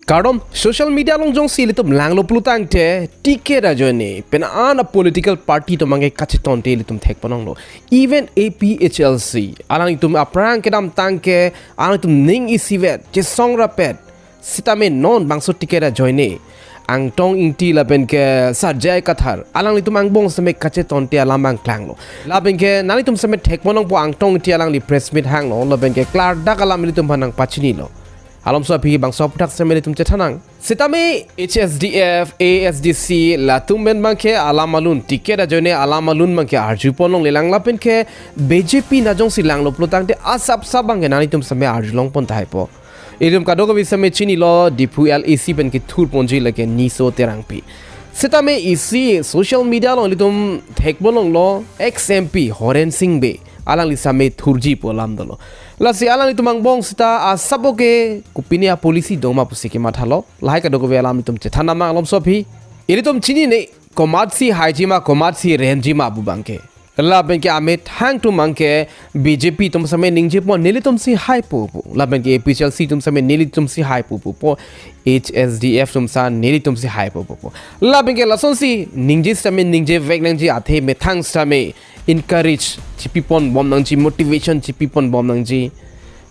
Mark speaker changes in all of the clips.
Speaker 1: Karon social media long jong sili tum langlo plutang te tike ra jone pen an a political party to mange kachiton te litum thek panong lo even APHLC alang tum aprang kedam tangke alang tum ning isivet je songra pet sitame non bangso tike ra joine Angtong Engti Lapen ke Haiji Kathar alang litum angbong same kachiton te alamang klanglo lapen ke nani tum same thek panong po Angtong Engti alang li press meet hang lo lapen ke klar dak alam litum panang pachini lo Alom so phi bang so Aphuthak semeli tum Chethan sitame HSDF ASDC la tumben bangke alamalun tiket ajone alamalun bangke arju ponong lelang lapen ke BJP na jong silang lo plotang te asap sabang nani tum same arjulong pon thaipo ilum kadoko bisame chini lo dipu LEC ben ke thur ponji leke niso terangpi sitame isi social media lo litum thekbolong lo XMP Horen Singh be alang lisame thurji polam dolo lasi alang itu mangbong sita asaboke kupinia polisi doma pusike mathalo lahai ka dogo alam itum Chethan nama alom sopi iritum chini ne Matsi Haiji ma Matsi renji ma bubangke laben ke ame thang tu mangke BJP tum same ningje po nelitum si hai pu laben ke APHLC tum same nelitum si hai pu po HSDF tum sa nelitum si hai pu laben ke lason si ningje same ningje vek nangji athe me thang same encourage chipipon bom nangji motivation chipipon bom nangji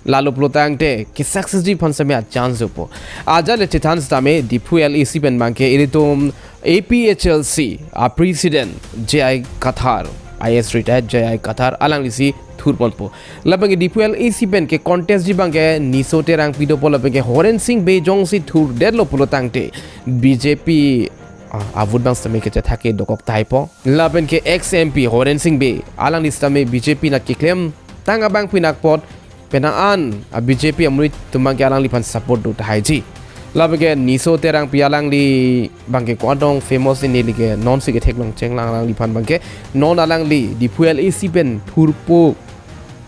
Speaker 1: lalo plotang te ki success ji phon same a chance po aja le Chethan stame dipu LEC ben banke iritum APHLC a president Haiji Kathar IS retired Haiji Kathar alang lisi thurpon po labang dipu LEC ben ke contest ji bange niso terang pido po labang ke Horen Singh be jong si thur dedlo plotang te BJP avut bang stame ke thake dokok taipo laben ke XMP Horen Singh be alang listame BJP na ki claim tanga bang pinak pot penaan BJP amuri tumang ke alang lipan support do Haiji laben ke niso terang pialang li bangke kwadong famous ni li ke non si ke theklong chenglang alang lipan bangke non alang li dipu LEC ben thurpo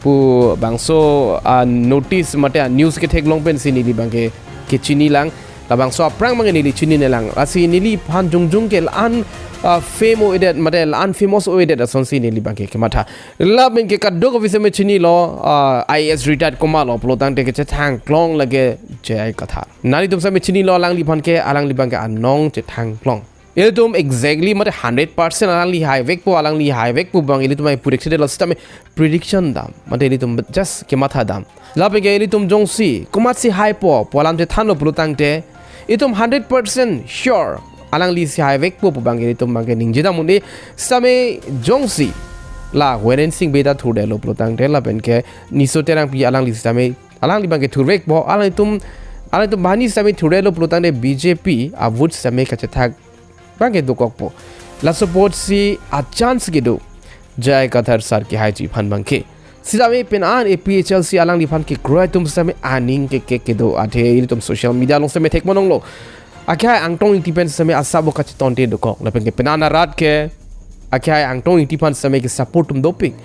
Speaker 1: pu bangso notice mate news ke theklong ben sini li bangke ke chini lang labang so aprang mang nili chini nelang asi nili phan jungjung ke an famo edet madel an famous edet ason si nili bangke ke matha laben ke kadog visame chini lo IS retired komalo plotang te ke Chethan klong lage Haiji Kathar nani tum same chini lo alang li phan ke alang li bangke anong Chethan klong Iltum exactly mate 100% alang li high vek po alang li high vek po bang ilitum ai prediction lo system prediction dam mate ilitum just ke matha dam laben ke ilitum jongsi Matsi high po polam Chethan lo plotang te itum 100% sure alang li si hai vek po bang itum bang ningjida mundi same jongsi la Horen Singh beta thude lo plotang te la ben ke niso terang pi alang li same alang li bang ke thurvek bo alang itum bani same thude lo plotang te BJP avut same ka Chethan bang ke dokok po la support si a chance ke do Haiji Kathar sar ki Haiji phan bang ke sidame penan APHLC alang li phan ke grow tum same aning ke do athe tum social media long same thek monong lo akhai Angtong Engti pen same asabo ka chiton te do ko la pen ke penana rat ke akhai Angtong Engti phan same ke support tum doping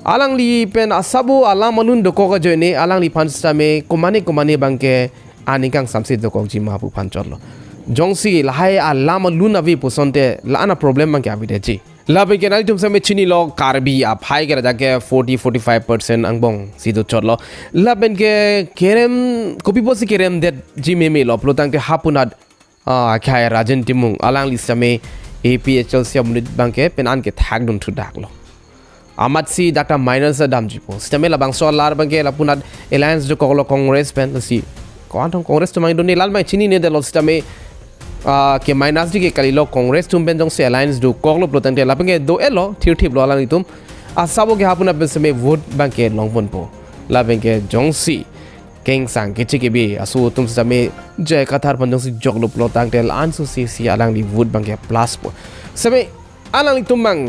Speaker 1: alang li pen asabo alamalun do ko ga joine alang li phan same komane bang ke anikang samse do ko ji ma pu phan cholo jongsi lahai alamalun avi posonte la ana problem bang ke avi de ji labe ke nali tum same chini lo Karbi phai ke raja ke 40-45% angbong sido chotlo laben ke kerem kopi posi kerem det ji meme lo plotang ke hapunat khai rajan timung alang li same APHLC amunit bangke penan ke thak dun thu dak lo Matsi data minus dam jipo stame la bang so lar bangke la punat alliance do ko congress pen si kwantong congress to mai doni lal mai chini ne de lo stame ke minus di ke kalilo congress tum ben jong se alliance do koklo plotang te lapenge do elo thirthip lo lang itum asabo ke hapuna ben same vote bank ke longpon po lapenge jong si keng sang ke chike bi asu tum same Haiji Kathar pan jong si joglo plotang te lan su si alang di vote bank ke plus po same alang itum bang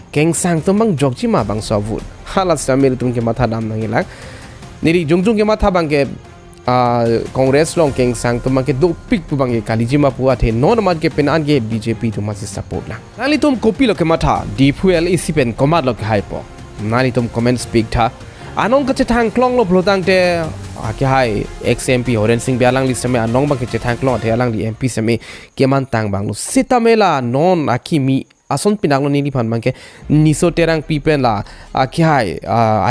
Speaker 1: keng sang tum bang jogji ma bang so vote halat same tum ke matha dam nang ilang niri jungjung ke matha bang ke Congress long keng sang to make do pick pu bang kalijima pu athe non mat ke penan ke BJP to mas support la nali tum copy lo ke matha dipu LEC pen command lo ke hypo nali tum comment speak tha anong ka Chethan klong lo plotang te ke hai XMP Horen Singh bialang li same anong bang ke Chethan klong the alang li MP same ke man tang bang lo sitamela non akimi ason pinaklo nili phan bangke niso terang pipen la khai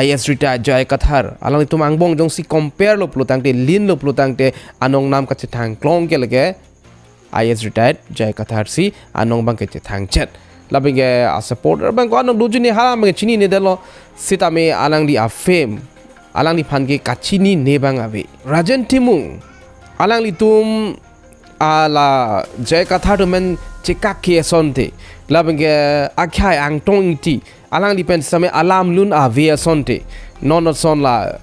Speaker 1: IS retired Jai Kathar alang itum angbong jong si compare lo plutang te lin lo plutang te anong nam ka Chethang klong ke lage IS retired Jai Kathar si anong bangke Chethang chet labenge a supporter bang ko anong dujuni hala bangke chini ne delo sitame alang di a fame alang di phan ke kachini ne bang ave rajan timung alang li tum ala Jai Kathar men chekak ke sonte labenge akhai Angtong Engti alang di pen same alam lun ave sonte non son la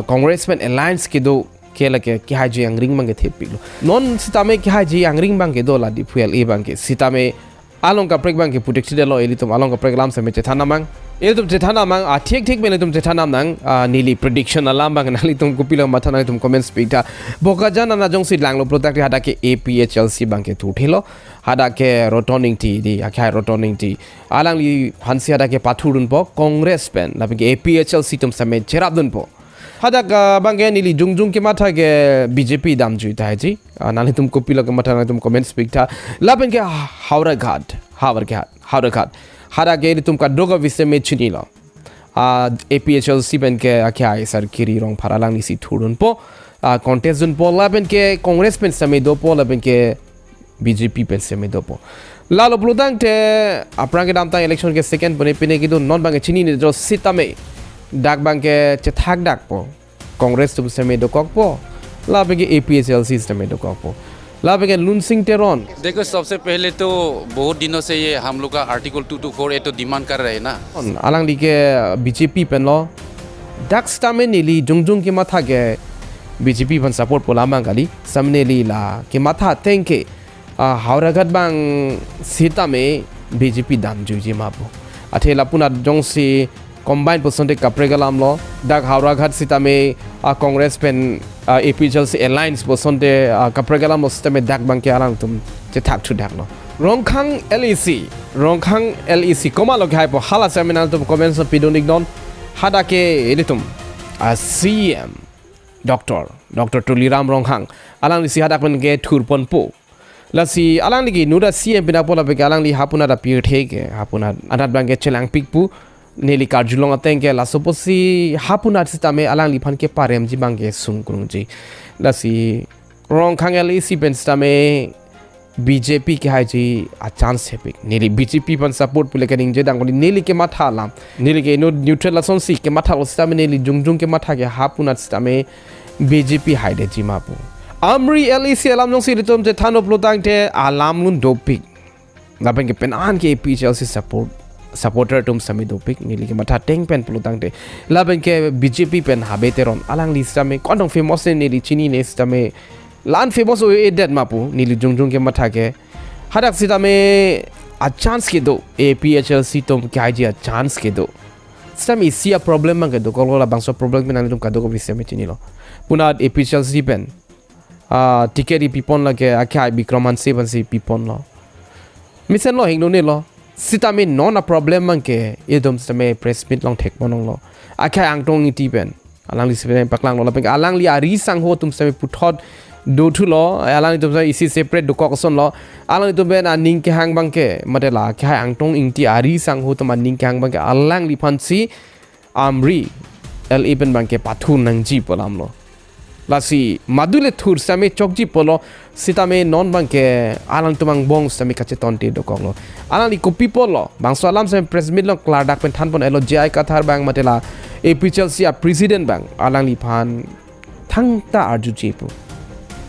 Speaker 1: congressman alliance ke do kela ke Haiji angring bang ke thepilo non sitame ke Haiji angring bang ke do la di fuel e bang ke sitame along ka prek bang ke protection de lo elitum along ka prek lam same Chethan namang elitum Chethan namang thik mele tum Chethan namang nili prediction alam bang nali tum kupilo mathana tum comments pita boka jana na jong si langlo protect hada ke APHLC bang ke thuthilo hada ke rotoning ti di akhai rotoning ti alang li phansi hada ke pathurun po congress pen labi ke APHLC tum same cherabdun po hada ka bang ke nili jungjung ke matha ke BJP dam jui ta ji nali tum kupilo ke mathana tum comments pita lapen ke Howrah Ghat hada ke tum ka doga vise me chinilo APHLC pen ke akhai sar kiri rong pharalang ni si thurun po contest jun po lapen ke congress pen same do po lapen ke BJP pen same do po lalo plutang te aprang ke damta election ke second bone pine ki do non bang chini ne jo sitame dak bang ke Chethak dak po congress tum same do kok po lapen ke APHLC same do kok po लाभ के Lun Singh Tayron
Speaker 2: देखो सबसे पहले तो बहुत दिनों से ये हम लोग का आर्टिकल 224 तो डिमांड कर रहे हैं ना
Speaker 1: अलग ली के BJP पेन लो डक्स्टा में नीली जुंगजुंग के माथा के BJP पन सपोर्ट पोला मांगली सामने ली ला के माथा तें के Howrah Ghat bang सीता में BJP दाम juicy मापो अठेला Pune Jong C combined percentage kapregalam lo dak Howrah Ghat sita me congress pen APHLC alliance percentage kapregalam lo system dak bang ke alang tum Chethak thu dak lo rongkhang LEC koma lo gai po hala seminar tum comments pidonik non hada ke editum CM Dr. Tuliram rongkhang alang si hada pen ke thurpon po la si alang li nuda CM pina pola be alang li hapuna da pir theke hapuna adat bang ke chelang pikpu neli karjulong ateng ke la soposi hapuna sitame alang li phan ke parem ji bang ke sungkrung ji la si rongkhang LEC pen sitame BJP ke Haiji a chance hepik neli BJP pan support pule ke ning je dang neli ke matha lam neli ke no neutral la son si ke matha lo sitame neli jungjung ke matha ke hapuna sitame BJP haide ji mapu amri LEC alam jong si ritom je thano plotang te alam lun dopik lapen ke pen an ke APHLC supporter tum sami dopik nili ke matha teng pen plutang te laben ke BJP pen habeteron alang lista me kondong famous nili chini ne sta me lan famous o edet mapu nili jungjung ke matha ke hadak sita me a chance ke do APHLC tum ke Haiji a chance ke do sami sia problem mang ke do kola bangso problem pen tum ka do ko viseme chini lo puna APHLC pen tikeri pipon la ke akhai Bikraman seven si pipon lo misen lo hingno ne lo sita me non a problem man ke edom same press meet long thek bonong lo akhai Angtong Engti pen alang li seven paklang lo lapen alang li ari sang ho tum same puthot do thu lo alang tum same isi separate do kokson lo alang tum ben aning ke hang bang ke madela akhai Angtong Engti ari sang ho tum aning ke hang bang ke alang li phansi amri LE pen bang ke pathu nang ji polam lo lasi madule thur same chokji polo sitame non bang ke alang tumang bong same kache tonte do konglo alang li kopi polo bang so alam same press meet lo kladak pen than pon elo Jai Kathar bang matela APHLC a president bang alang li phan thangta arju jepu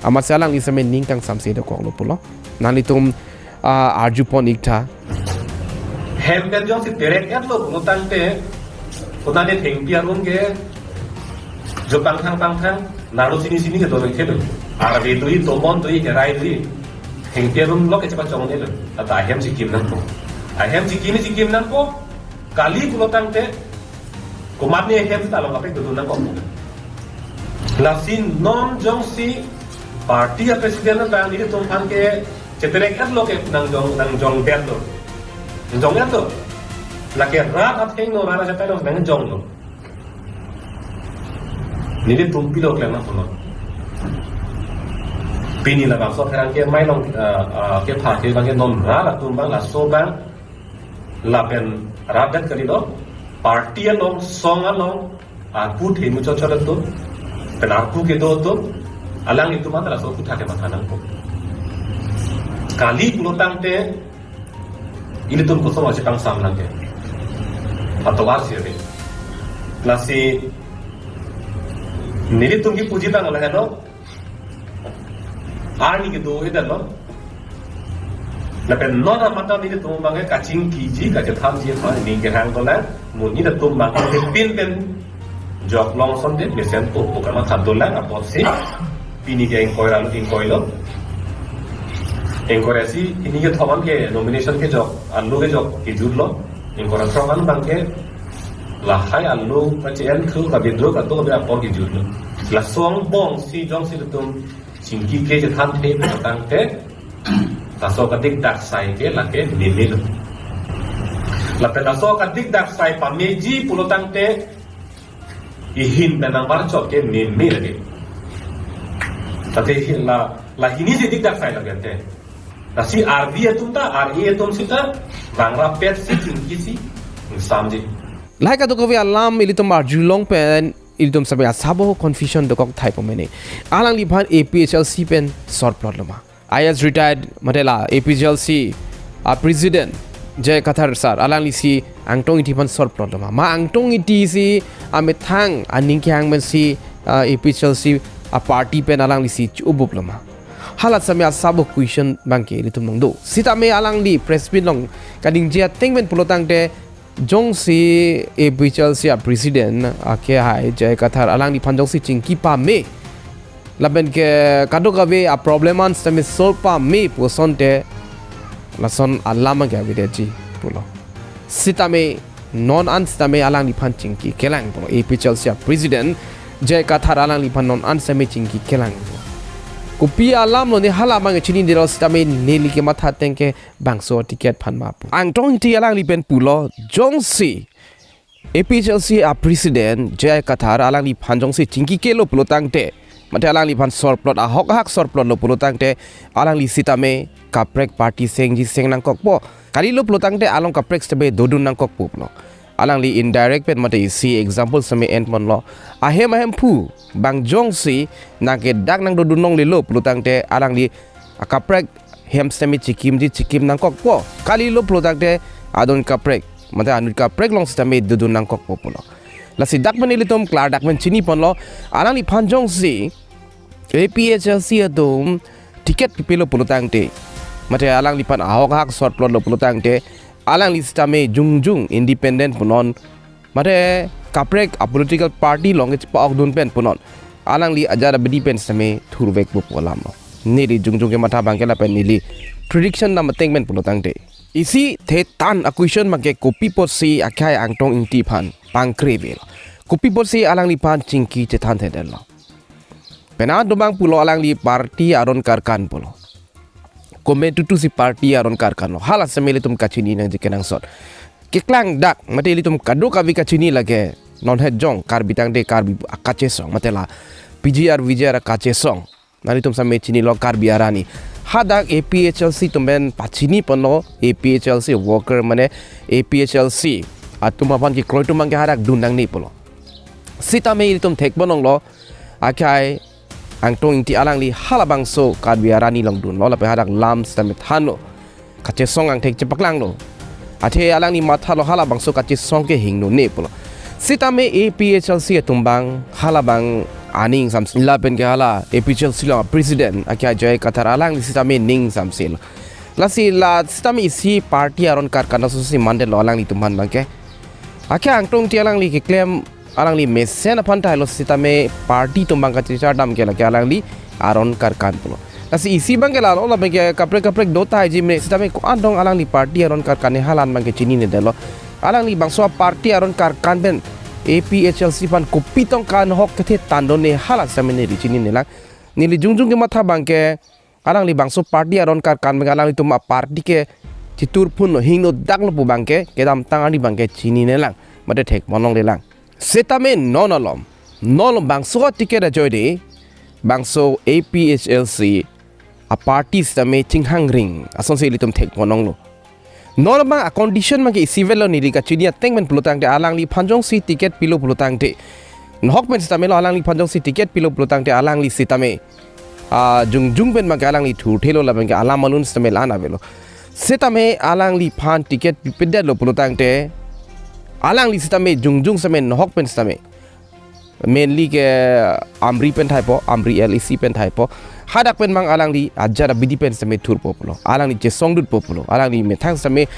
Speaker 1: ama salang li same ningkang samse do konglo polo nali tum arju pon ikta
Speaker 3: hem ben jong si terek at lo ngutang te kunane theng piarun ke jo pang naru sini ke dolong kedo arabi tui tomon tui herai tui hengpiarum lo ke cepat jong ne lo ata ahem sikim nan ko kali kulotang te kumat ne ahem ta lo kapek do na ko lasin non jong si party a president bang ni tom phan ke chetere kat lo ke nang jong ben do jong ya to la ke rat at heng no rara jata lo nang jong lo nili tumpi lo klena kono pini la bangso kharang ke mai long ke pha ke bang ke nom ra la tum bang la so bang Lapen Rabat Karido, Party along, Song along, Aku Timu Chochalato, Penaku Kedoto, Alang itu Madras of Puthak Matanako. Kali Pulotante, Ilitum Kosovo Chitang Samlanke. Atau Warsi, Nasi Nilitungi Pujitan Alahano, Arni gitu itu loh. Lapen nona mata ni tumbang ke Kachithi Chethan je thon ni ke hang tola muni da tumbang pin jok long son de mesen to kama thadola apose pini ke inkoilo inkorasi ini ke thoman ke nomination ke jok allu ke jok ki jurlo inkora thoman bang ke la hai allu pachen khu ka bidro ka to ka apor ki jurlo la song bong si jong si tum chingki ke Chethan the tang te taso kadik dak sai ke lake nilil lape taso kadik dak sai pameji pulotang te ihin benang barchok ke nilmi lagi tate la hini se dik dak sai lage te nasi RV atumta RE atum sita bangra pet si kisi samji
Speaker 1: lai ka to ko alam ilitum arjulong pen ilitum sabe asabo confusion do kok thai pomene alang li bhan APHLC pen short plot lama IS retired Matela APHLC president Jai Kathar sir alang li si Angtong Engti pan short plot lama ma Angtong Engti si amethang aning kyang men si APHLC party pen alang li si ubup lama halat samya sabo question bangke ilitum nong do sita me alang li press bin long kading jia tengben pulotang te jong si APHLC president ke hai Jai Kathar alang li phanjong si chingki pa me Lapen ke kadok abe a probleman stame solpa me posonte lason alama ke abe ji pulo sitame non an stame alang li phan chingki kelang pulo APHLC president Jai Kathar alang li phan non an stame chingki kelang kopi alam lo ne hala mang chini dilo stame neli ke matha tengke bangso ticket phan ma pu Angtong Engti alang li pen pulo jongsi APHLC president Jai Kathar alang li phan jongsi chingki kelo pulo tangte Mate alang li pan sor plot a hok hak sor plot lo pulutang te alang li sitame kaprek party sengji seng nang kokpo kali lo pulutang te along kaprek stebe dodun nang kokpo lo alang li indirect pen mate si example same end mon lo ahem pu bang jong si na ke dak nang dodun nong li lo pulutang te alang li kaprek hem steme chikim nang kokpo kali lo pulutang te adon kaprek mate anu kaprek long steme dodun nang kokpo lo la si dak manili tom klar dak men chini pon lo alang li phan jong si APHLC adum tiket pipilo pulutang te mate alang lipan ahok hak short plot lo pulutang te alang listame jungjung independent punon mate kaprek a political party longe pa ok dun pen punon alang li ajara bedi pen same thurvek bu polam nili jungjung ke matha bangkela pen nili prediction na mateng men pulutang te isi the tan acquisition make copy pot si akhai Angtong Engti phan pangkrevel copy pot si alang lipan chingki Chethan the del Pena domang pulo alang li party aron karkan pulo. Komen tutu si party aron karkan lo. Halat semeli tum kachini nang jikenang sot. Keklang dak mate li tum kado kavi kachini lage non het jong Karbi tang de Karbi akache song matela PGR Vijay akache song. Nari tum same chini lo Karbi arani. Hadak APHLC tumben pachini pono APHLC worker mane APHLC atuma pan ki kroy tumang ke hadak dundang ni pulo. Sita me li tum thek bonong lo akai Angtong Engti alang li halabang so Karbi arani long dun lo lape hadak lam stame thano kache song ang thek chepak lang lo athe alang ni matha lo halabang so kache song ke hingno ne pulo sitame APHLC tumbang halabang aning sam Lapen ke hala APHLC lo president akya Jai Kathar alang li sitame ning samsil lasi la sitame isi party aron karkana so si mande lo alang li tumhan bangke akya Angtong Engti alang li ke claim alang li mesen apan tailo sitame party tumbang kache chardam ke la alang li aron karkan pulo lasi isi bang ke la lo lape ke kaprek dota Haiji me sitame ko andong alang li party aron karkan halan bang ke chini ne delo alang li bangso party aron karkan ben APHLC pan kopitong kan hok kethe tandone halat samene ri chini ne lang nili jungjung ke matha bang ke alang li bangso party aron karkan bang alang li tuma party ke chitur phun hingno daklo pu bang ke kedam tangani bang ke chini ne lang mate thek monong le lang setame non alom bangso tiket ajoide bangso APHLC a party stame chinghang ring ason se litum thek monong lo non bang condition magi civil lo ni ka chinia tengmen pelutang te alang li phanjong si ticket pilo pelutang te nok pen stame lo alang li phanjong si ticket pilo pelutang te alang li sitame jung pen magi alang li thu thelo la bang ke alam malun stame lana velo sitame alang li phan ticket pidet lo pelutang te alang li sitame jung stame nok pen stame mainly ke amri pen thai po amri lec pen thai po hadak pen mang alang li ajara bidi pen stame thur populo alang li jesong dut populo alang li methang stame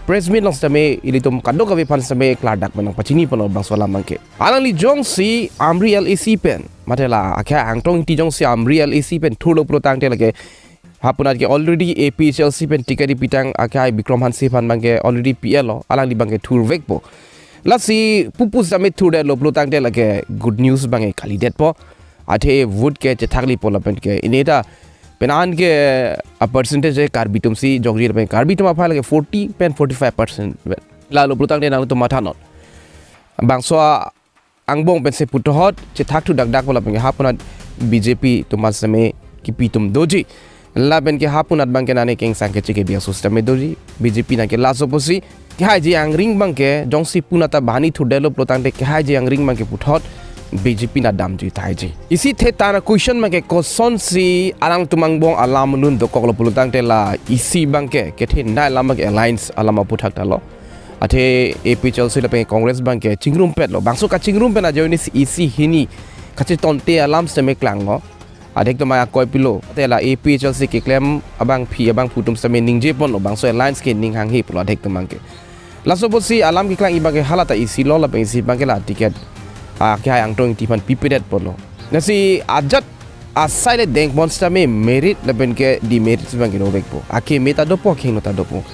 Speaker 1: press meet long stame ilitum kadok ka pan stame kladak pen pachini pen bang sola mangke alang li jong si amri lec pen matela akha angtong ti jong si amri lec pen thur lo pro tang te lage hapunat ke already aphlc pen tikari pitang akha bikram hansi pan mangke already pl alang li bangke thur vek po lasi pupus dame thude lo plotang de lage good news bange kali det po athe wood ke chethakli polapent ke ineta penan ke a percentage karbi tumsi jogri pe karbi tuma pha lage 40.45% la lo plotang de nang to matha not bangso angbong pen se puthot chethak thu dak polapeng hapunat bjp tumas same kipi tum doji laben ke hapunat bangke nane keng sangke chike bia system doji bjp na ke laso posi Haiji angring bangke jongsi punata bani thu develop lotang te Haiji angring bangke puthot BJP na dam ji Haiji isi the tana question make koson si alang tumangbong alam lun dokok lo pulutang te la isi bangke ke the nai lamak alliance alama puthak ta lo athe AP Chelsea la pe congress bangke chingrum pet lo bangso ka chingrum pe na joini isi hini kachi tonte alam se me klang lo adek to maya koi pilo te la AP Chelsea ke claim abang phi abang putum se me ningje pon lo bangso alliance ke ning hang hi plo adek to mangke lasoposi alam kiklang ibage halata isi lo la isi bangela ticket kya angtong tipan pipidet polo nasi ajat aside denk monster me merit laben ke di merit bangke no vekpo ake meta dopo kheng nota dopo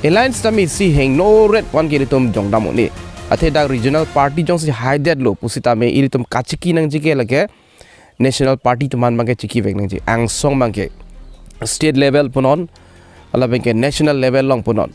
Speaker 1: alliance tami si heng no red one ke tom jongdam ni athe da regional party jong si hide lo pusita me iritum kachiki nang jike lage national party tuman bangke chiki vek nang ji angsong bangke state level punon ala bangke national level long punon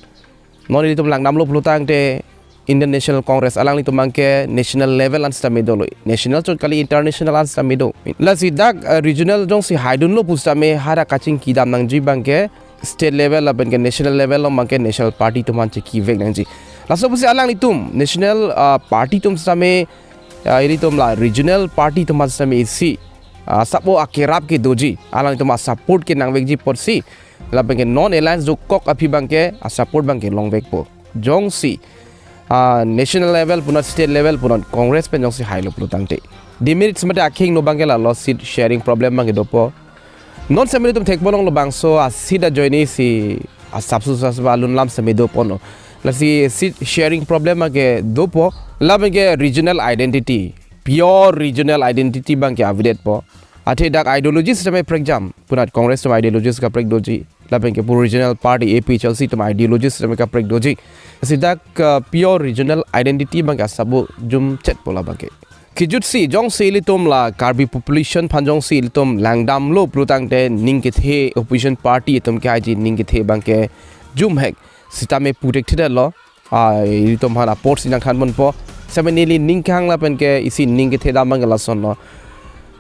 Speaker 1: non itu lang namlo pelutang te Indian National Congress alang itu mangke national level an stamedo lo national chot kali international an stamedo la sidak regional jong si haidun lo pustame hara kaching kidam nang ji bangke state level la bangke national level lo mangke national party to man ki vek nang ji la so pusi alang itum national party tum stame iri tum la regional party to man stame isi sapo akerap ke doji alang itu ma support ke nang vek ji porsi la bangke non alliance jo kok api bangke support bangke long vek po jong si national level punat state level punat congress pen jong si high lo plutang te demerits mate aking no bangke la loss seat sharing problem bangke dopo non samili tum thek bolong lo bangso asida joini si subsus balun lam samido pono la si seat sharing problem bangke dopo la bangke regional identity pure regional identity bangke avidet po athe dak ideologies tame prexam punat congress to ideologies ka prek doji lapen ke pure regional party AP Chelsea to ideologies tame ka prek doji sidak pure regional identity bangka sabu jum chet pola bangke kijut si jong sili tom la Karbi population phanjong sil tom langdam lo prutang te ningke the opposition party tom ka ji ningke the bangke jum hek sitame protected lo iri tom hana port sinang khan mon po semenili ningkang la pen ke isi ningke the da bangla son no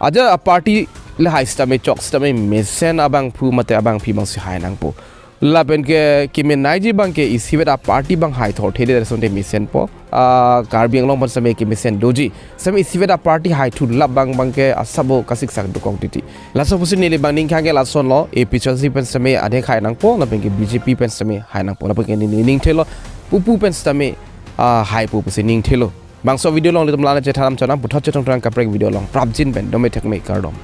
Speaker 1: aja a party le high stame chok stame mesen abang phu mate abang phi mang si hai nang po lapen ke kimen naiji bangke isi beta party bang high thor thede sonte mesen po Karbi Anglong ban same ke mesen doji same isi beta party high thu lab bangke asabo kasik sak do kongtiti laso pusin nili bang ning khange lason lo AP Chelsea pen same ade khai nang po lapen ke BJP pen same hai nang po lapen ke ning thelo pupu pen same high pu pusin ning thelo bangso video long litum lana Chethan chanam puthot chetong trang kaprek video long prabjin ben dome thek me kardom